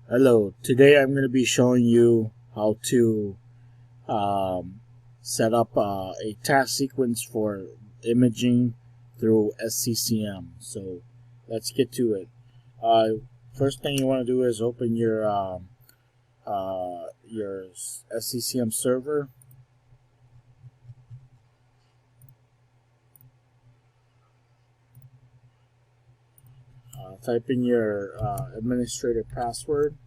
Hello, today I'm going to be showing you how to set up a task sequence for imaging through SCCM. So let's get to it. First thing you want to do is open your SCCM server. Type in your administrator password.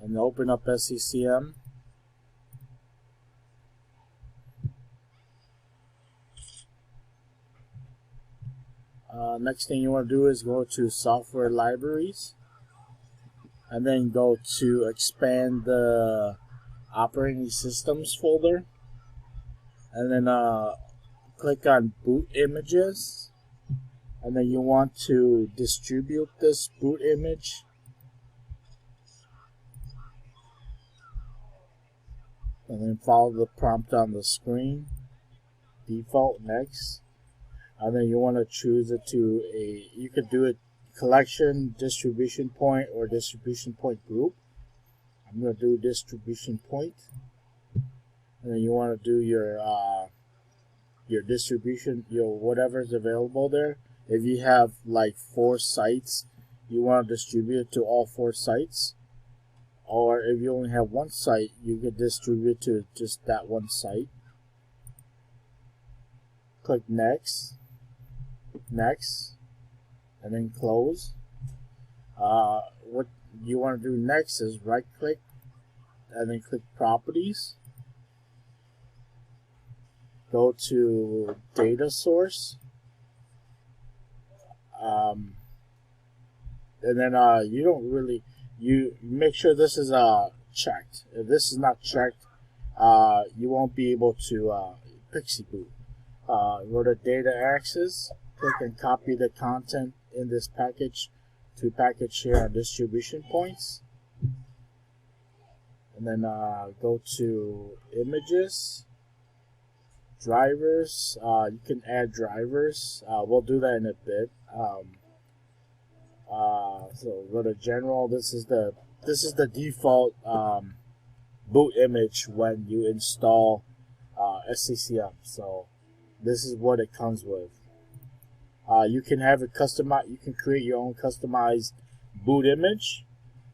And open up SCCM. Next thing you want to do is go to software libraries and then go to expand the operating systems folder and then click on boot images, and then you want to distribute this boot image. And then follow the prompt on the screen. Default next. And then you want to choose it to you could do it collection, distribution point, or distribution point group. I'm going to do distribution point. And then you want to do your distribution, whatever's available there. If you have like 4 sites, you want to distribute it to all 4 sites. Or if you only have 1 site, you could distribute to just that 1 site. Click next, and then close. What you want to do next is right click and then click properties. Go to data source. And then you don't really, you make sure this is checked. If this is not checked, you won't be able to pixie boot. Go to data access, click and copy the content in this package to package here on distribution points, and then go to images, drivers. You can add drivers. We'll do that in a bit. So go to general. This is the default boot image when you install SCCM. So this is what it comes with. You can have it customized. You can create your own customized boot image,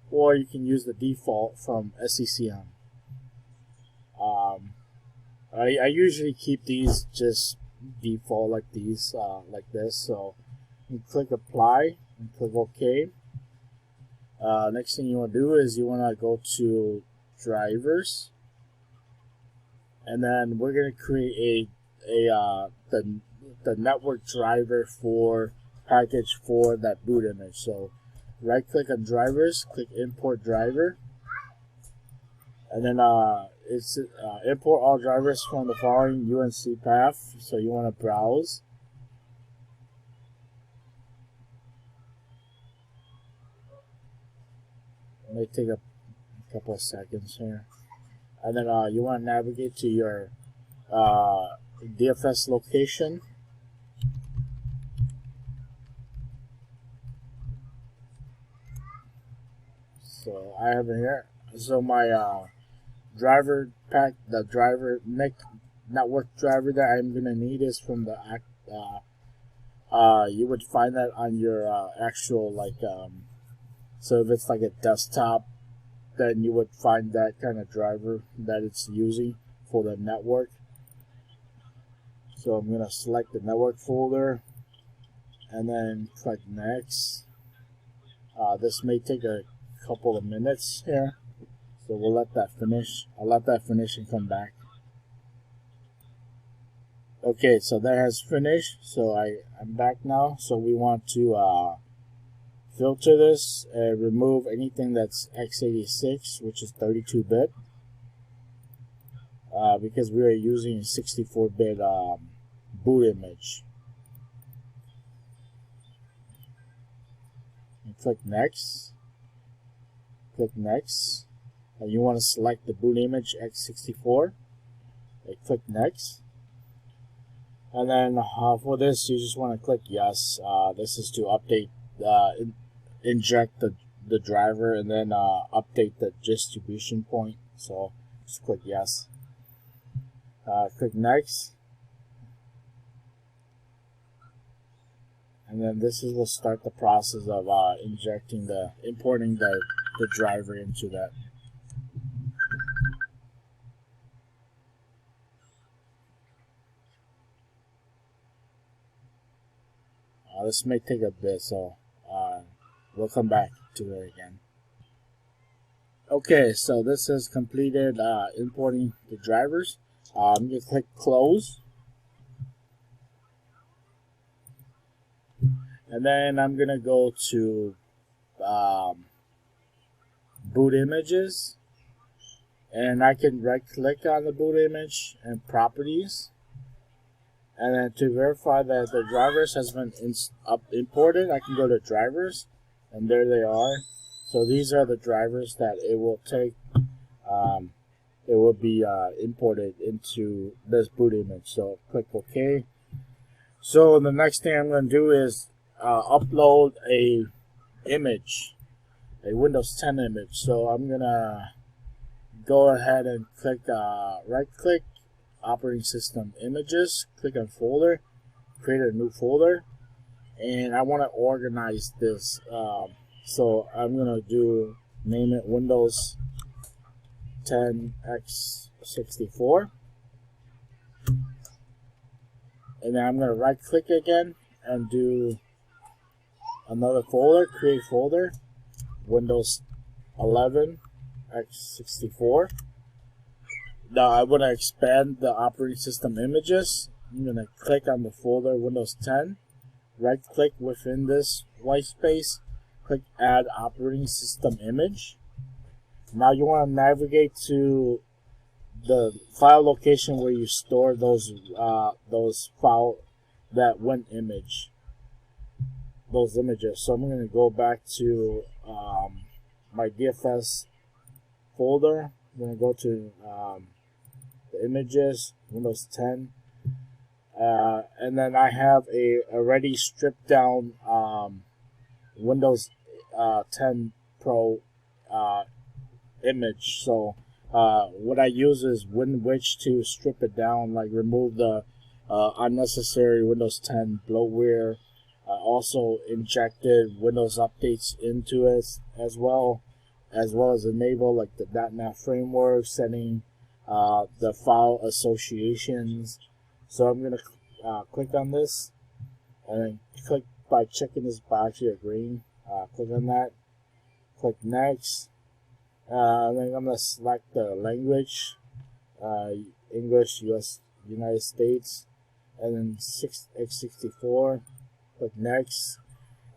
or you can use the default from SCCM. I usually keep these just default like these, like this. So you click apply and click OK. Next thing you want to do is you want to go to drivers, and then we're going to create the network driver for package for that boot image. So right click on drivers, click import driver, and then it's import all drivers from the following UNC path. So you want to browse. It may take a couple of seconds here, and then you want to navigate to your DFS location. So I have it here. So my driver pack, the driver network driver that I'm gonna need is from the you would find that on your actual so if it's like a desktop, then you would find that kind of driver that it's using for the network. So I'm gonna select the network folder and then click next. This may take a couple of minutes here, so we'll let that finish. I'll let that finish and come back. Okay, so that has finished. So I'm back now. So we want to filter this and remove anything that's x86, which is 32-bit, because we are using a 64-bit boot image. And click next. Click next. And you want to select the boot image x64. And click next. And then for this, you just want to click yes. This is to update, inject the driver, and then update the distribution point. So just click yes. Click next. And then this will start the process of importing the driver into that. This may take a bit, so we'll come back to it again. Okay, so this is completed importing the drivers. I'm going to click close. And then I'm going to go to boot images. And I can right click on the boot image and properties. And then to verify that the drivers has been imported, I can go to drivers, and there they are. So these are the drivers that it will take. It will be imported into this boot image. So click OK. So the next thing I'm going to do is upload a image, a Windows 10 image. So I'm going to go ahead and click right click, operating system images, click on folder, create a new folder, and I want to organize this. So I'm gonna name it Windows 10 x64, and then I'm gonna right click again and do another folder, create folder, Windows 11 x64. Now I want to expand the operating system images. I'm going to click on the folder Windows 10, right click within this white space, click add operating system image. Now you want to navigate to the file location where you store those file, that one image, those images. So I'm going to go back to my DFS folder. I'm going to go to the images, Windows 10, and then I have a already stripped down Windows 10 Pro image. So what I use is WinWitch to strip it down, like remove the unnecessary Windows 10 bloatware. Also injected Windows updates into it as well as enable like the .NET framework, setting the file associations. So I'm going to click on this, and then click by checking this box here, green. Click on that, click next, and then I'm going to select the language, English, United States, and then x64, click next,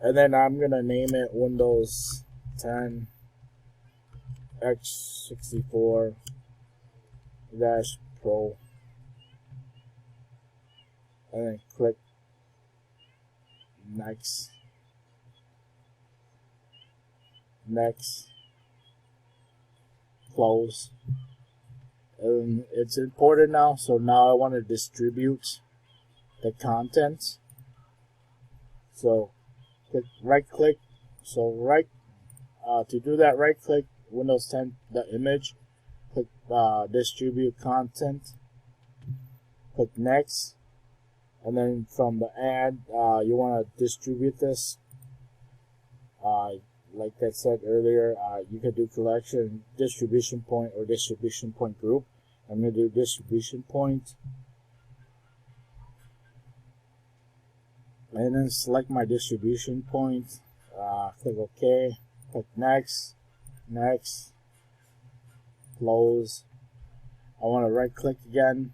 and then I'm going to name it Windows 10 x64 Pro, and then click next, close. And it's imported now, so now I want to distribute the content. So right click, to do that, right click Windows 10 the image, click distribute content, click next, and then from the add you want to distribute this. Like I said earlier, you could do collection, distribution point, or distribution point group. I'm going to do distribution point, and then select my distribution point, click OK, click next, close. I want to right click again,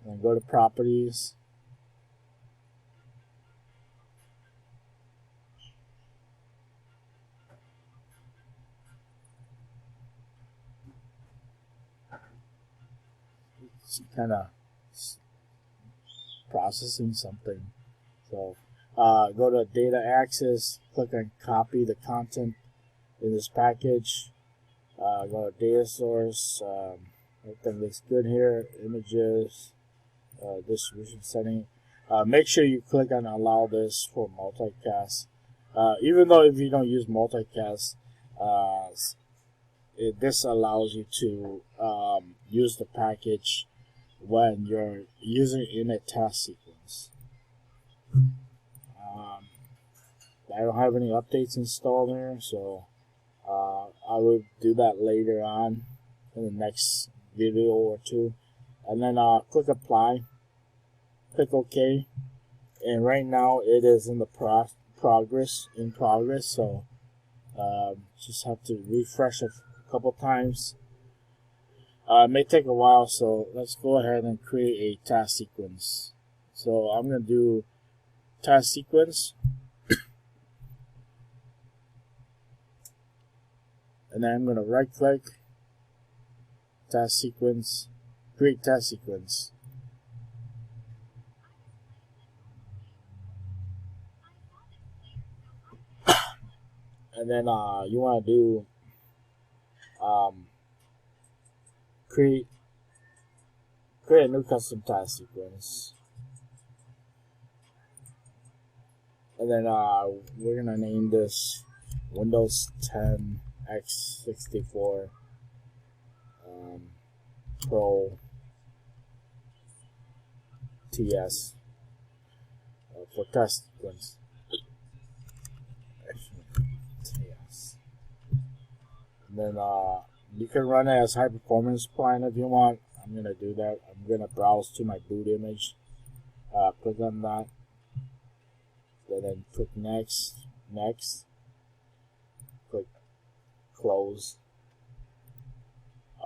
and go to properties, it's kind of processing something. So go to data access, click on copy the content in this package. Go to data source. Everything looks good here. Images, distribution setting. Make sure you click on allow this for multicast. Even though if you don't use multicast, this allows you to use the package when you're using it in a task sequence. I don't have any updates installed here, so I will do that later on in the next video or two. And then click apply, click OK, and right now it is in the progress, so just have to refresh it a couple times. It may take a while, so let's go ahead and create a task sequence. So I'm going to do task sequence, and then I'm going to right click, task sequence, create task sequence. And then you want to do create a new custom task sequence. And then we're gonna name this Windows 10 x64 Pro TS for task sequence. TS. And then you can run it as high performance plan if you want. I'm gonna do that. I'm gonna browse to my boot image. Click on that. Then click next, click close,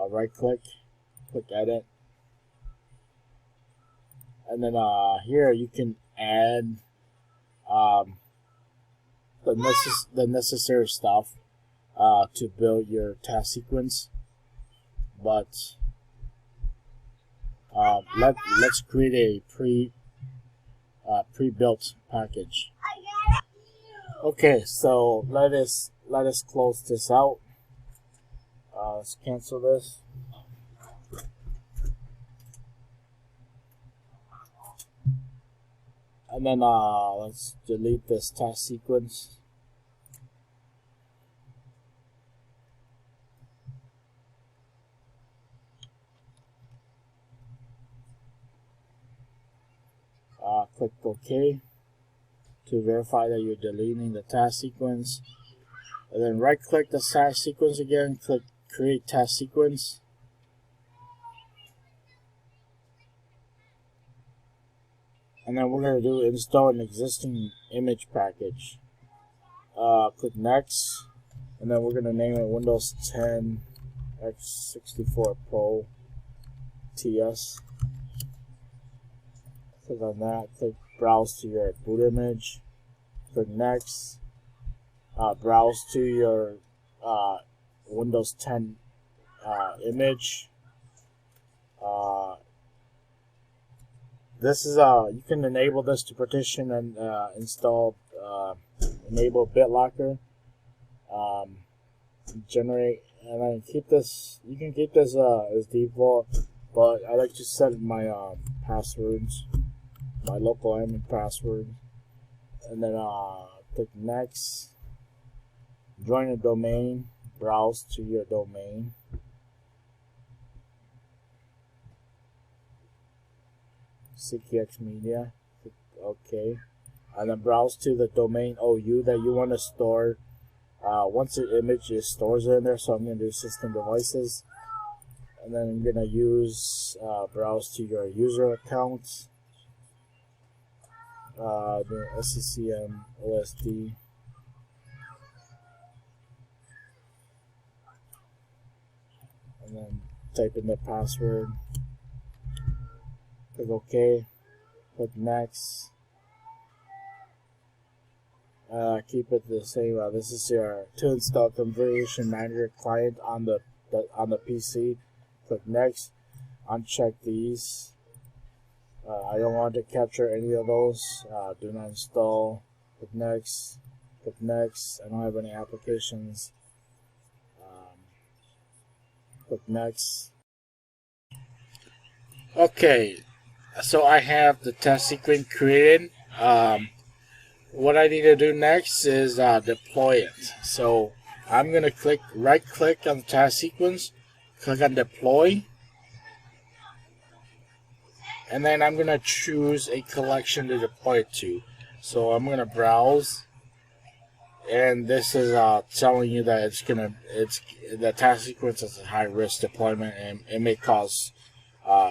right click, click edit, and then here you can add the necessary stuff to build your task sequence. But let's create a pre-built package. Okay, so let us close this out. Let's cancel this. And then let's delete this task sequence. Click OK to verify that you're deleting the task sequence. And then right click the task sequence again, click create task sequence. And then we're going to do install an existing image package. Click next, and then we're going to name it Windows 10 x64 Pro TS. Click on that, click browse to your boot image, click next, browse to your Windows 10 image. This is you can enable this to partition and install enable BitLocker, generate, and then keep this. You can keep this as default, but I like to set my passwords, my local admin password, and then click next, join a domain, browse to your domain, CKX Media, click OK, and then browse to the domain OU that you want to store. Once the image is stored in there, so I'm going to do system devices, and then I'm going to use browse to your user accounts, the MECM OSD, and then type in the password, click OK, click next, keep it the same. This is your to install configuration manager client on the PC. Click next, uncheck these. I don't want to capture any of those. Do not install. Click next. Click next. I don't have any applications. Click next. Okay, so I have the test sequence created. What I need to do next is deploy it. So I'm gonna right click on the test sequence, click on deploy, and then I'm gonna choose a collection to deploy it to. So I'm gonna browse, and this is telling you that the task sequence is a high risk deployment, and it may cause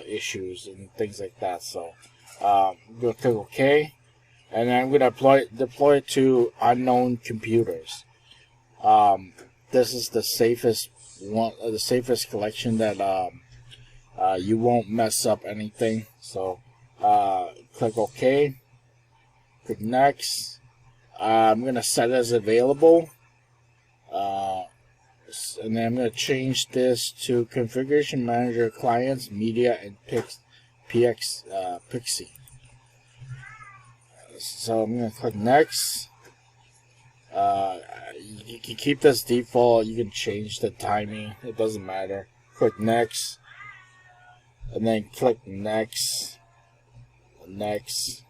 issues and things like that. So I'm gonna click OK, and then I'm gonna deploy it to unknown computers. This is the safest collection that you won't mess up anything. So click OK, click next. I'm going to set it as available, and then I'm going to change this to Configuration Manager Clients, Media, and Pixie. So I'm going to click next. You can keep this default. You can change the timing. It doesn't matter. Click next, and then click next, next,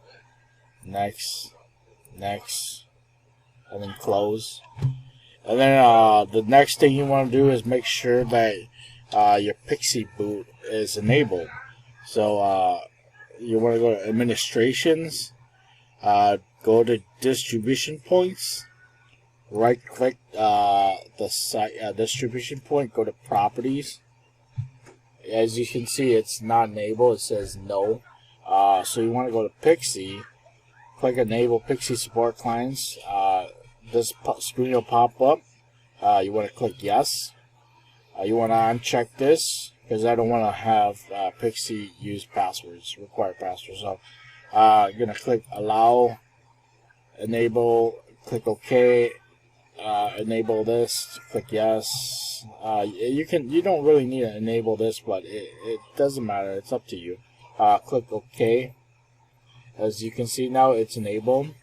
and then close. And then the next thing you want to do is make sure that your Pixie boot is enabled. So you want to go to Administrations, go to Distribution Points, right click the site distribution point, go to Properties. As you can see, it's not enabled, it says no. So you want to go to Pixie, click Enable Pixie Support Clients. This screen will pop up. You want to click Yes. You want to uncheck this because I don't want to have Pixie use passwords, required passwords. So you're going to click Allow, Enable, click OK, enable this, click Yes. You don't really need to enable this, but it doesn't matter, it's up to you. Click OK. As you can see now, it's enabled.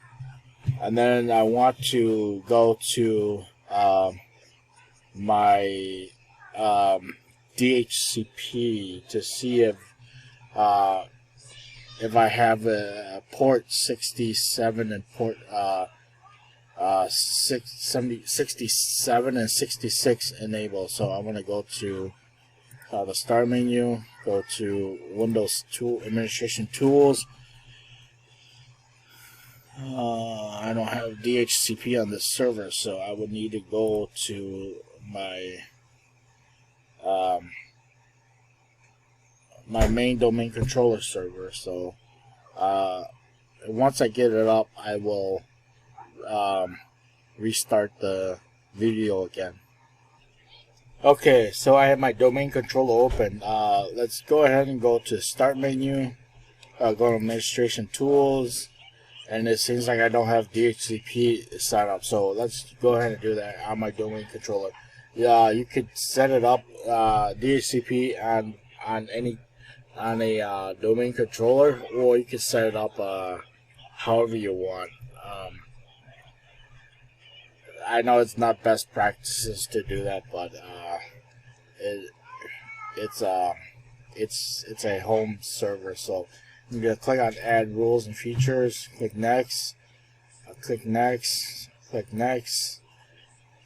And then I want to go to my DHCP to see if I have a port 67 and port 67 and 66 enabled. So I want to go to the Start menu, go to Windows Administration Tools. I don't have DHCP on this server, so I would need to go to my my main domain controller server. So once I get it up, I will restart the video again. Okay, so I have my domain controller open. Let's go ahead and go to Start menu, go to Administration Tools, and it seems like I don't have DHCP set up, so let's go ahead and do that on my domain controller. You could set it up DHCP on a domain controller, or you could set it up however you want. I know it's not best practices to do that, but it's a home server, so I'm gonna click on Add Rules and Features. Click Next. Click Next. Click Next.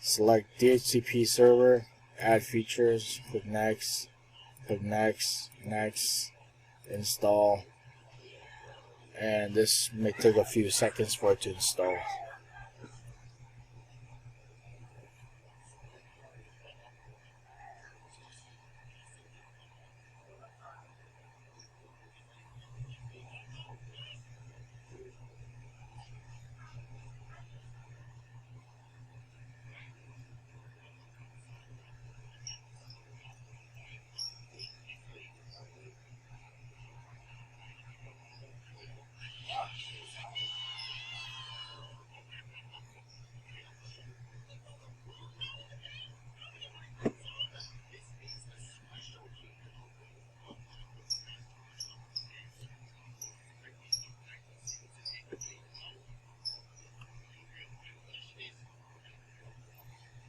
Select DHCP server. Add features. Click Next. Click Next. Next. Install. And this may take a few seconds for it to install.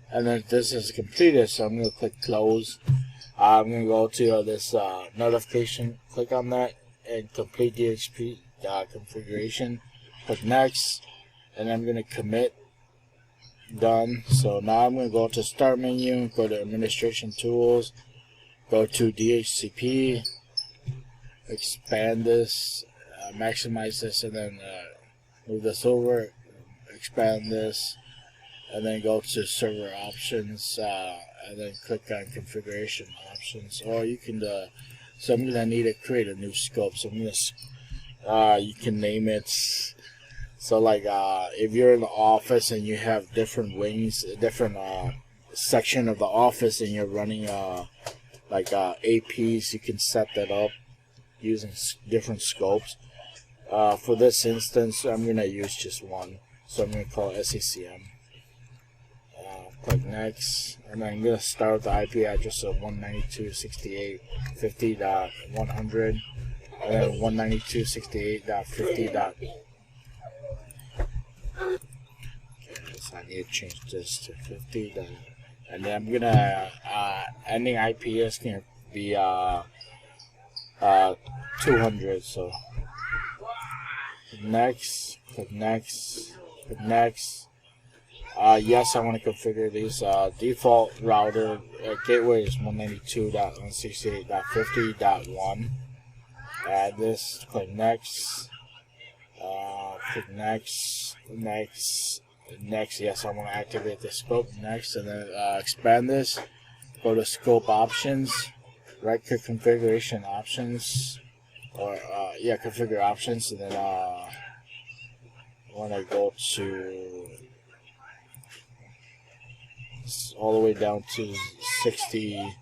And then this is completed, so I'm going to click Close. I'm going to go to this notification, click on that, and complete DHCP configuration. Click next, and I'm going to commit. Done. So now I'm going to go to start menu, go to administration tools, go to DHCP, expand this, maximize this, and then move this over, expand this, and then go to server options, and then click on configuration options. Or you can so I'm gonna need to create a new scope, so I'm gonna you can name it. So like if you're in the office and you have different wings, different section of the office, and you're running like APs, you can set that up using different scopes. For this instance, I'm going to use just one, so I'm going to call it SECM. Click next, and then I'm going to start with the IP address of 192.68.50.100, and then 192.68.50. Okay, so I need to change this to 50. And then I'm going to ending IP is going to be 200. So next, click next, click next. Yes, I want to configure these. Default router gateway is 192.168.50.1. Add this, click next, click next, next, next. Yes, I want to activate the scope. Next, and then expand this. Go to scope options, right click configuration options, or yeah, configure options, and then I want to go to all the way down to 60,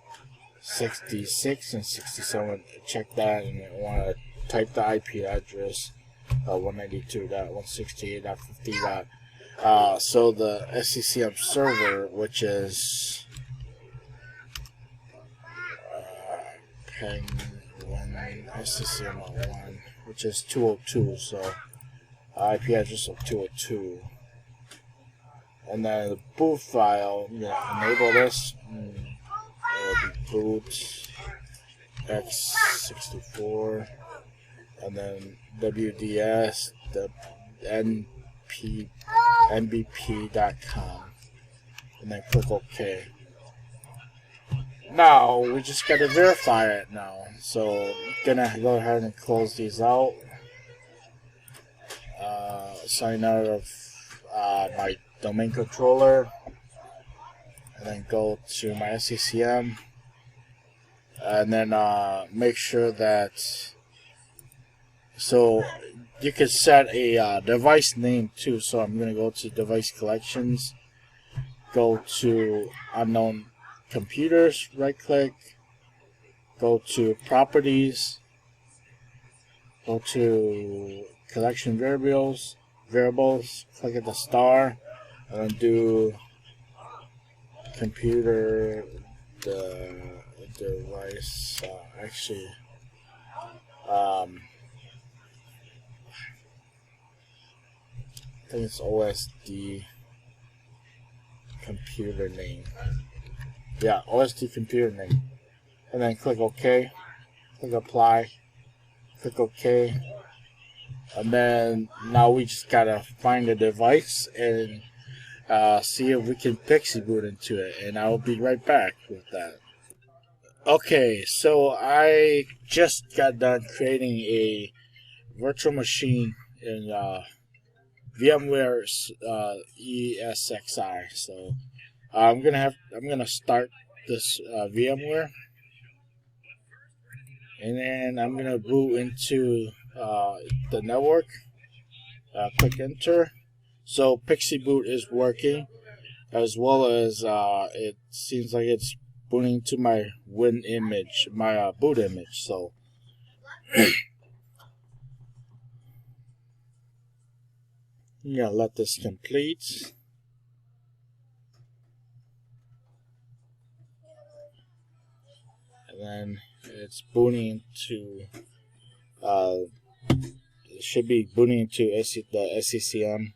66 and 67. Check that, and I want to type the IP address 192.168.50. So the SCCM server, which is ping 1 SCCM 1, which is 202. So IP address of 202. And then the boot file, I'm gonna enable this. It'll be boot x64, and then WDS, the nbp.com, and then click OK. Now we just gotta verify it now. So I'm gonna go ahead and close these out. Sign out of my domain controller, and then go to my SCCM, and then make sure that, so you can set a device name too. So I'm going to go to device collections, go to unknown computers, right click, go to properties, go to collection variables, click at the star, and then do computer device. Actually, I think it's OSD computer name. Yeah, OSD computer name. And then click OK, click apply, click OK. And then now we just gotta find the device and see if we can pixie boot into it, and I'll be right back with that. Okay, so I just got done creating a virtual machine in VMware ESXi. So I'm gonna start this VMware, and then I'm gonna boot into the network. Click enter. So Pixie Boot is working, as well as it seems like it's booting to my Win image, my boot image. So I'm gonna let this complete. And then it's booting to it should be booting to the SCCM.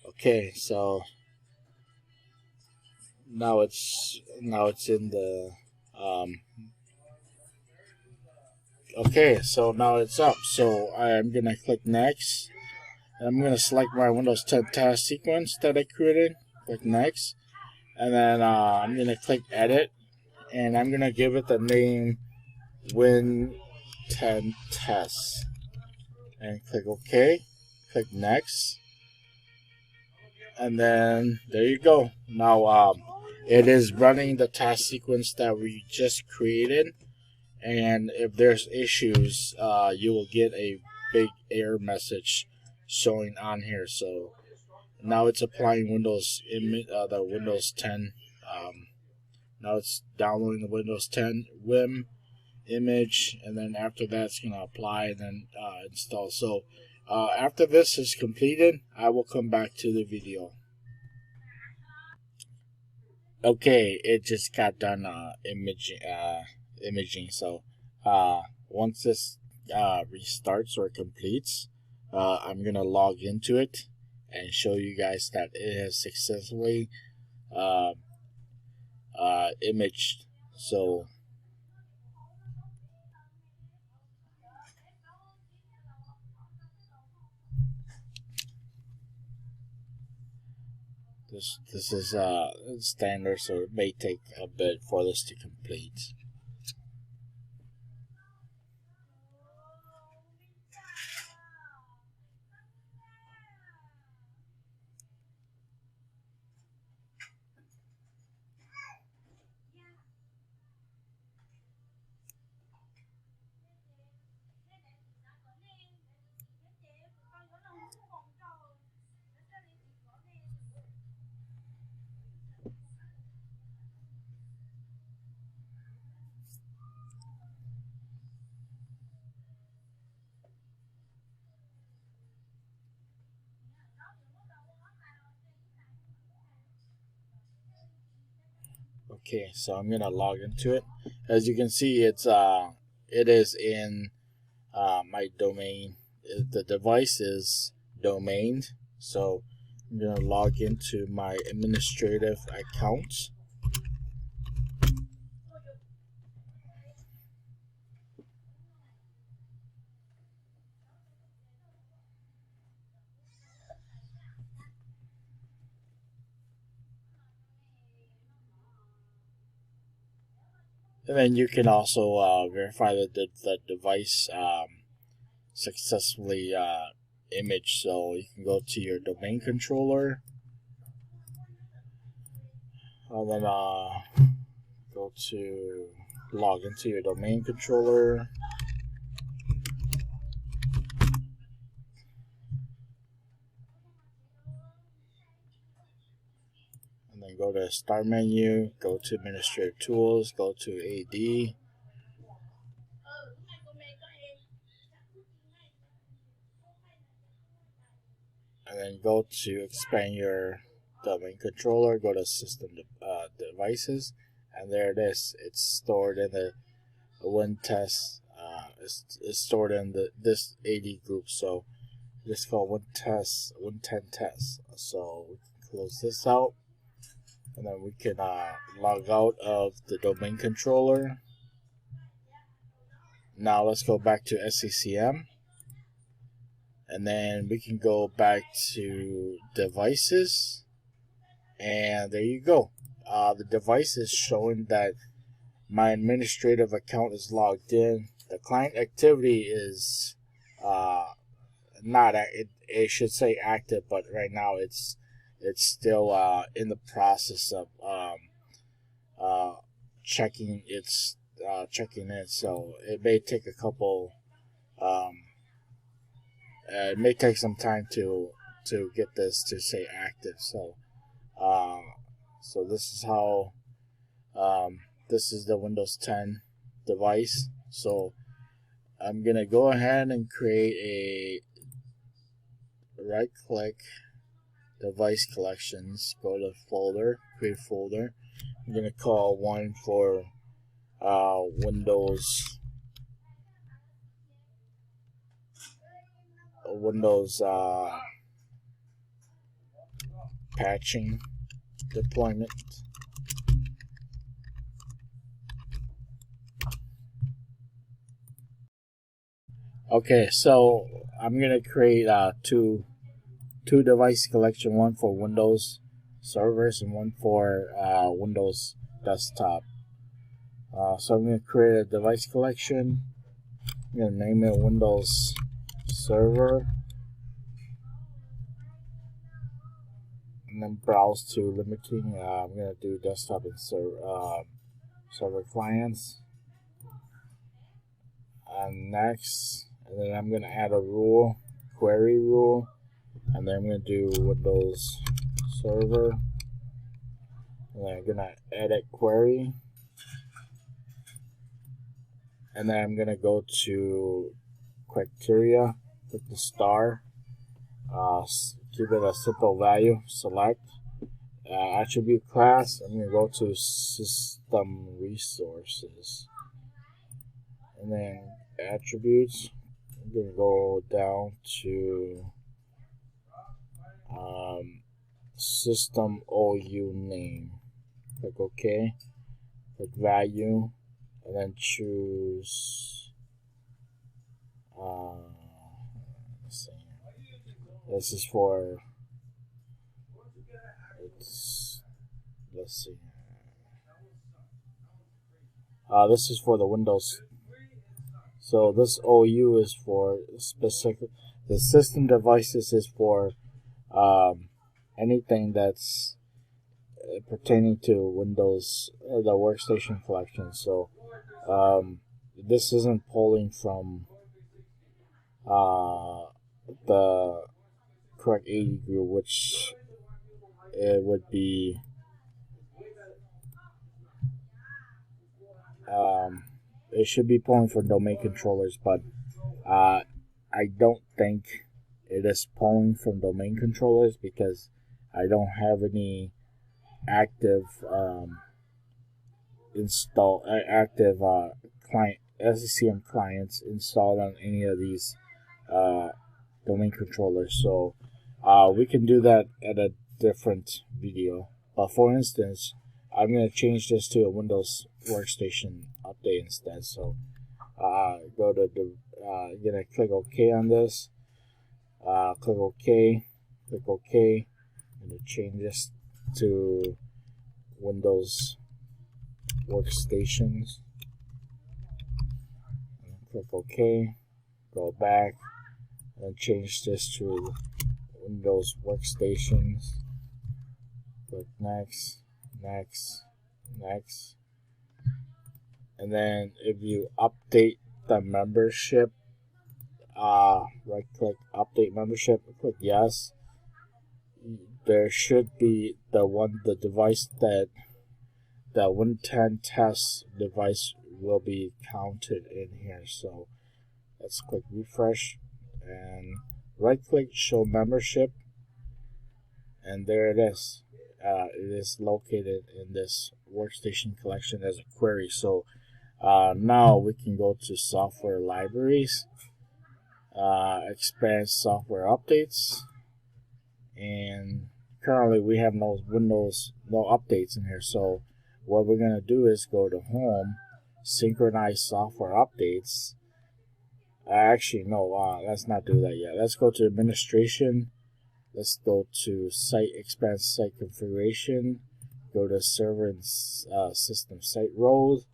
Okay, so now it's in the Okay, so now it's up. So I'm gonna click next. I'm gonna select my Windows 10 task sequence that I created. Click next, and then I'm gonna click edit, and I'm gonna give it the name Win 10 Test, and click OK. Click next, and then there you go. Now it is running the task sequence that we just created, and if there's issues, you will get a big error message showing on here. So now it's applying the Windows 10. Now it's downloading the Windows 10 WIM image, and then after that it's going to apply and then install. So after this is completed, I will come back to the video. Okay, it just got done imaging. So once this restarts or completes, I'm gonna log into it and show you guys that it has successfully imaged. So this is standard, so it may take a bit for this to complete. Okay, so I'm gonna log into it. As you can see, it is in my domain. The device is domained, so I'm gonna log into my administrative account. And then you can also verify that the device successfully imaged. So you can go to your domain controller, and then go to log into your domain controller. And then go to Start menu, go to Administrative Tools, go to AD. And then go to expand your domain controller, go to System Devices, and there it is. It's stored in the Win Test. It's stored in this AD group. So just call Win 10 Test. So we can close this out, and then we can log out of the domain controller. Now let's go back to SCCM, and then we can go back to devices, and there you go. The device is showing that my administrative account is logged in. The client activity is not it should say active, but right now it's still in the process of checking checking in. So it may take a couple. It may take some time to get this to say active. So so this is how this is the Windows 10 device. So I'm gonna go ahead and create a right click, device collections, go to folder, create folder. I'm gonna call one for Windows patching deployment. Okay, so I'm gonna create two device collection, one for Windows servers and one for Windows desktop. So I'm gonna create a device collection. I'm gonna name it Windows Server, and then browse to limiting. I'm gonna do desktop and server clients, and next, and then I'm gonna add a rule, query rule, and then I'm gonna do Windows Server, and then I'm gonna edit query, and then I'm gonna go to criteria, click the star, give it a simple value, select attribute class. I'm gonna go to system resources, and then attributes. I'm gonna go down to system OU name. Click OK. Click value, and then choose. Let's see. This is for. Let's see. This is for the Windows. So this OU is for specific. The system devices is for anything that's pertaining to Windows, the workstation collection. So this isn't pulling from the correct AD group, which it would be it should be pulling from domain controllers, but I don't think it is pulling from domain controllers because I don't have any active client SCCM clients installed on any of these domain controllers. So we can do that at a different video. But for instance, I'm going to change this to a Windows workstation update instead. So go to the gonna click OK on this. Click OK. Click OK. I'm gonna change this to Windows workstations. Click OK. Go back and change this to Windows workstations. Click next, next, next. And then if you update the membership, right click update membership, click yes. There should be the device that the 110 test device will be counted in here. So let's click refresh and right click show membership, and there it is. It is located in this workstation collection as a query. So now we can go to software libraries, expand software updates, and currently we have no updates in here. So what we're going to do is go to home, synchronize software updates. Actually, no, let's not do that yet. Let's go to administration. Let's go to site, expand site configuration. Go to server and system site roles.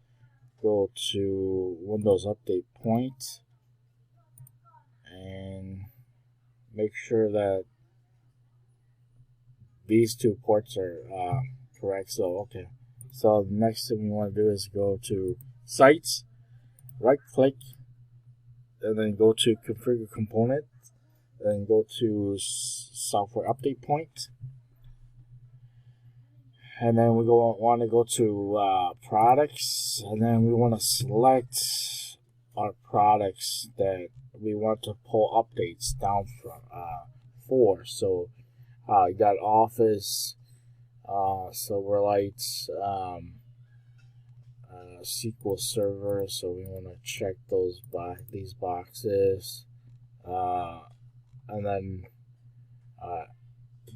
Go to Windows Update Point. And make sure that these two ports are correct. So, okay. So, the next thing we want to do is go to Sites. Right click. And then go to Configure Component. Then go to Software Update Point, and then we want to go to Products, and then we want to select our products that we want to pull updates down from for. So you got Office, Silverlight, SQL Server. So we want to check these boxes. And then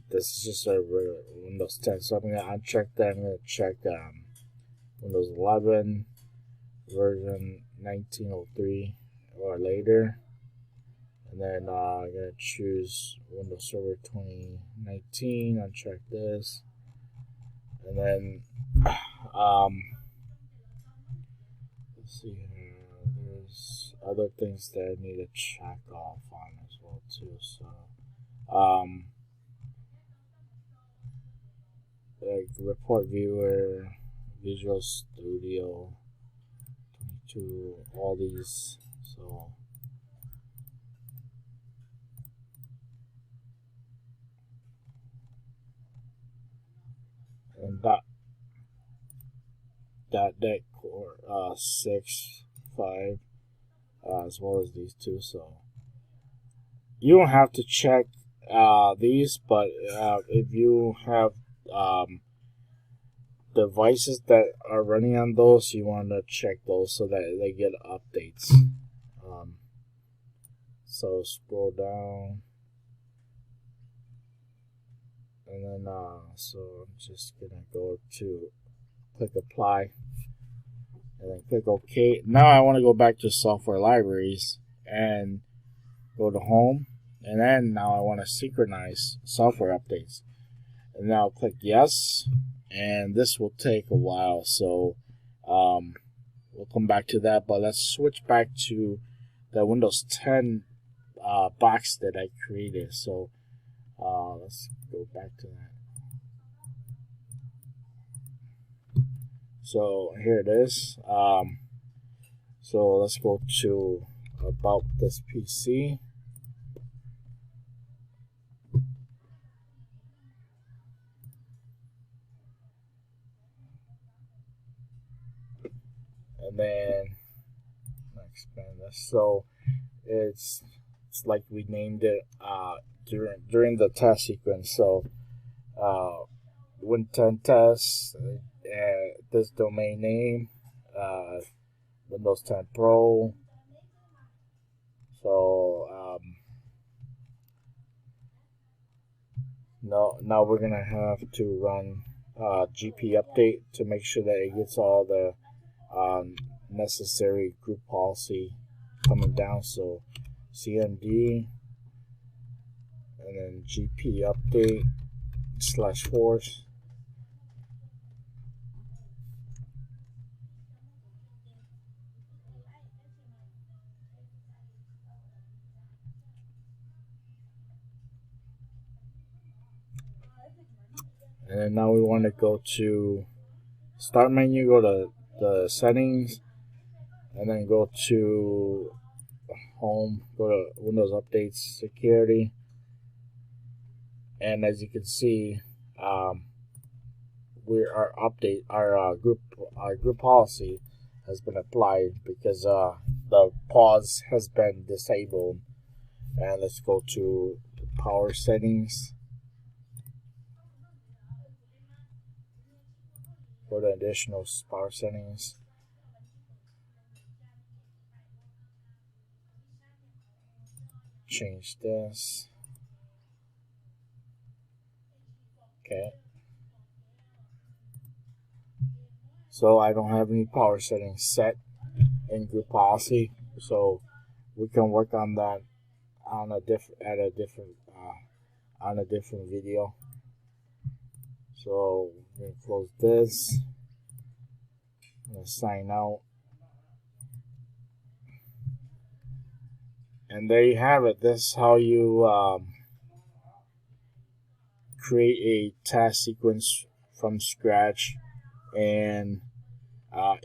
this is just a Windows 10. So I'm going to uncheck that. I'm going to check Windows 11 version 1903 or later. And then I'm gonna choose Windows Server 2019. Uncheck this, and then let's see here. There's other things that I need to check off on as well too. So like report viewer, Visual Studio 22, all these. So and .NET Core 6, 5, as well as these two. So you don't have to check these, but if you have devices that are running on those, you want to check those so that they get updates. So scroll down, and then so I'm just gonna go to click apply, and then click OK. Now I want to go back to software libraries and go to home, and then now I want to synchronize software updates, and now click yes, and this will take a while, so we'll come back to that. But let's switch back to the Windows 10 box that I created. So let's go back to that. So here it is. So let's go to about this PC. And then expand this. So it's like we named it during the test sequence. So Win 10 test, this domain name, Windows 10 Pro. So now we're gonna have to run GP update to make sure that it gets all the necessary group policy coming down. So CMD, and then GP update /force. And then now we want to go to start menu, go to the settings, and then go to home, go to Windows Updates, Security, and as you can see, our group policy has been applied because the pause has been disabled. And let's go to power settings. Go to additional power settings. Change this. Okay. So I don't have any power settings set in group policy, so we can work on that on a different video. So we're gonna close this. I'm gonna sign out. And there you have it. This is how you create a task sequence from scratch and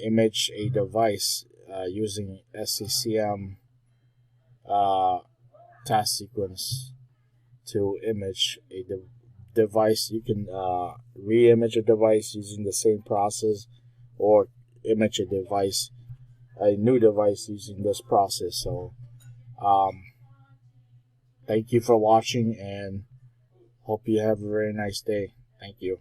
image a device using SCCM task sequence to image a device. You can re-image a device using the same process, or image a new device using this process. So thank you for watching, and hope you have a very nice day. Thank you.